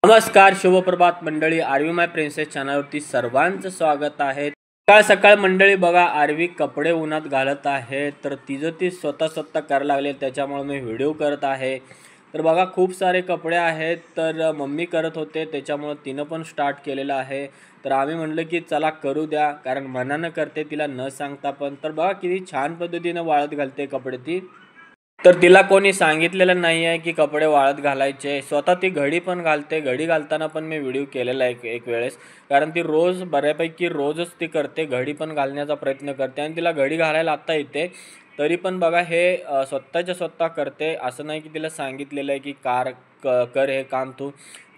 नमस्कार, शुभप्रभात मंडळी. आरवी माय प्रिन्सेस चॅनलवरती सर्वांचं स्वागत आहे. सकाळ सकाळ मंडळी बघा, आरवी कपडे उन्हात घालत आहे, तर तिचं ती स्वतः करायला लागले, त्याच्यामुळे मी व्हिडिओ करत आहे. तर बघा, खूप सारे कपडे आहेत, तर मम्मी करत होते, त्याच्यामुळे तिनं पण स्टार्ट केलेलं आहे. तर आम्ही म्हटलं की चला करू द्या, कारण मनानं करते, तिला न सांगता पण. तर बघा किती छान पद्धतीनं वाळत घालते कपडे ती. तर तिला कोणी सांगितलेलं नाही आहे की कपडे वाळत घालायचे. स्वतः ती घडी पण घालते. घडी घालताना पण मी व्हिडिओ केलेला आहे एक वेळेस, कारण ती रोज बऱ्यापैकी रोजच ती करते, घडी पण घालण्याचा प्रयत्न करते आणि तिला घडी घालायला आत्ता येते. तरी पण बघा हे स्वतःच्या स्वतः करते. असं नाही की तिला सांगितलेलं आहे की कर हे काम तू.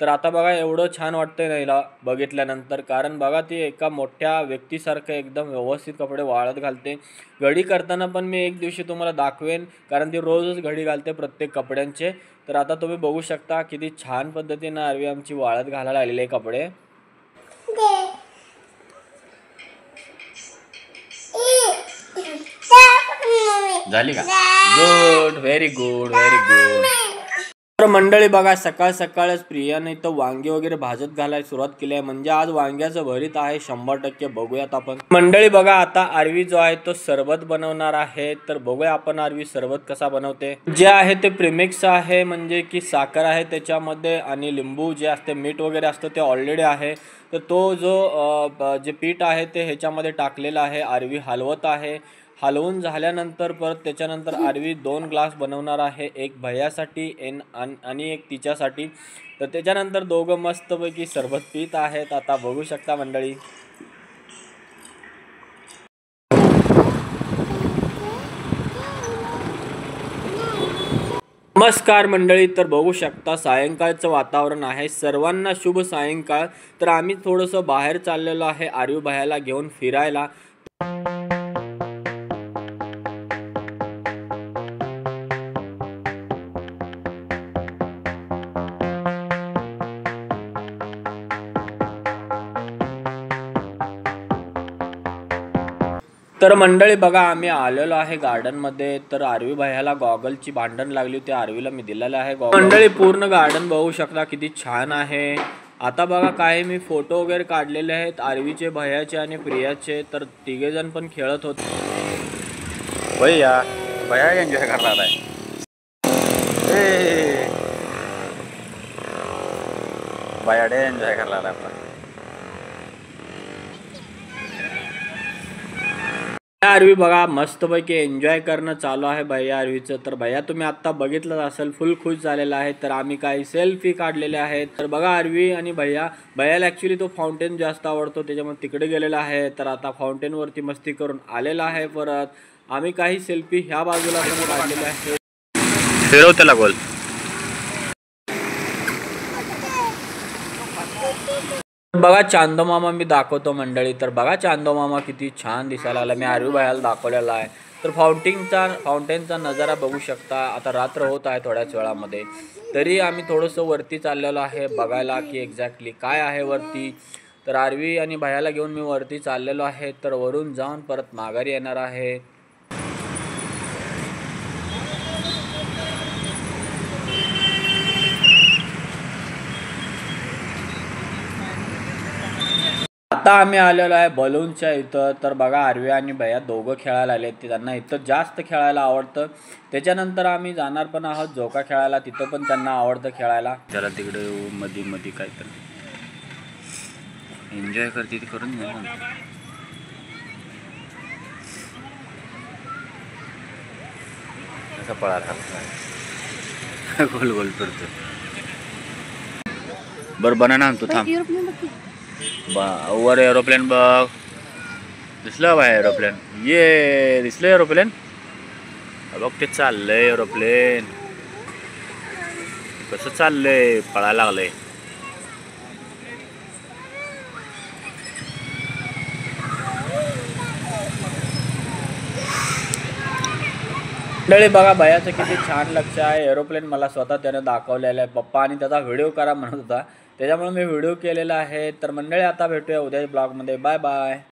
तर आता बघा एवढं छान वाटतंय ना हिला बघितल्यानंतर, कारण बघा ती एका मोठ्या व्यक्तीसारखं एकदम व्यवस्थित कपडे वाळत घालते. घडी करताना पण मी एक दिवशी तुम्हाला दाखवेन, कारण ती रोजच घडी घालते प्रत्येक कपड्यांचे. तर आता तुम्ही बघू शकता किती छान पद्धतीनं आरवी आमची वाळत घालायला आलेले कपडे. झाली का? Good, very good, very good. तर मंडळी बघा, सकाळ सकाळच प्रियाने इथं वांगे वगैरे भाजत घालायला सुरुवात केली आहे. म्हणजे आज वांग्याचं भरीत आहे 100%. बघूयात आपण. मंडळी बघा, आता आरवी जो आहे तो सरबत बनवणार आहे. तर बघूया आपण आरवी सरबत कसा बनवते. जे आहे ते प्रीमिक्स आहे, म्हणजे की साखर आहे त्याच्यामध्ये आणि लिंबू जे असते, मीठ वगैरे असतं ते ऑलरेडी आहे. तर तो जो जे पीठ आहे ते ह्याच्यामध्ये टाकलेलं आहे. आरवी हलवत आहे. हलवून झाल्यानंतर परत त्याच्यानंतर आरवी 2 ग्लास बनवणार आहे, एक भैयासाठी आणि एक तिच्यासाठी. तर त्याच्यानंतर दोघं मस्तपैकी सरबत पीत आहेत. आता बघू शकता मंडळी. नमस्कार मंडळी, तर बघू शकता सायंकाळचं वातावरण आहे. सर्वांना शुभ सायंकाळ. तर आम्ही थोडंसं बाहेर चाललेलो आहे आरवी भैयाला घेऊन फिरायला. तर मंडळी बघा, आम्ही आलेलो आहे गार्डनमध्ये. तर आरवी भैयाला गॉगलची भांडण लागली होती, आरवीला मी दिलेलं आहे गॉगल. मंडळी पूर्ण गार्डन बघू शकता किती छान आहे. आता बघा, काही मी फोटो वगैरे काढलेले आहेत आरवीचे, भैयाचे आणि प्रियाचे. तर तिघेजण पण खेळत होते. भैया एन्जॉय करणार आहे. भैया एन्जॉय करणार आहे. आरवी बघा मस्तपैकी एन्जॉय करणं चालू आहे भैया आरवीचं. तर भैया तुम्ही आत्ता बघितलं असेल, फुल खुश झालेला आहे. तर आम्ही काही सेल्फी काढलेले आहेत. तर बघा आरवी आणि भैयाला ॲक्च्युली तो फाउंटेन जास्त आवडतो, त्याच्यामुळे तिकडे गेलेला आहे. तर आता फाउंटेनवरती मस्ती करून आलेला आहे. परत आम्ही काही सेल्फी ह्या बाजूला पण काढलेल्या आहेत. फिरव त्याला गोल. बघा चांदो मामा मी दाखवतो मंडळी. तर बघा चांदो मामा किती छान दिसायला लागला. मी आरवी भैयाला दाखवलेला आहे. तर फाउंटेनचा नजारा बघू शकता. आता रात्र होत आहे थोड्याच वेळामध्ये, तरी आम्ही थोडंसं वरती चाललेलो आहे बघायला की एक्झॅक्टली काय आहे वरती. तर आरवी आणि भैयाला घेऊन मी वरती चाललेलो आहे. तर वरून जाऊन परत माघारी येणार आहे. आता आम्ही आलेलो आहे बलूनच्या इथं. तर बघा आरवी आणि भैया दोघं खेळायला आले. त्यांना इथं जास्त खेळायला आवडतं. त्याच्यानंतर आम्ही जाणार पण आहोत झोका खेळायला, तिथं पण त्यांना आवडतं खेळायला. त्याला तिकडे मध्ये काय तर एन्जॉय करते ते करून घ्या ना. असं पळाला गोल गोल फिरतो. बरं बनाना आणतो थांब. वर एरोप्लेन बघ. दिसलं बाय एरोप्लेन. दिसलं एरोप्लेन. बघ ते चाललंय एरोप्लेन. कसं चाललंय, पळायला लागलंय. मंडळी बघा, भैयाचं किती छान लक्ष आहे. एरोप्लेन मला स्वतः त्यानं दाखवलेलं आहे. पप्पा आणि त्याचा व्हिडिओ करा म्हणत होता, त्याच्यामुळे मी व्हिडिओ केलेला आहे. तर मंडळी आता भेटूया उद्याच्या ब्लॉगमध्ये. Bye bye.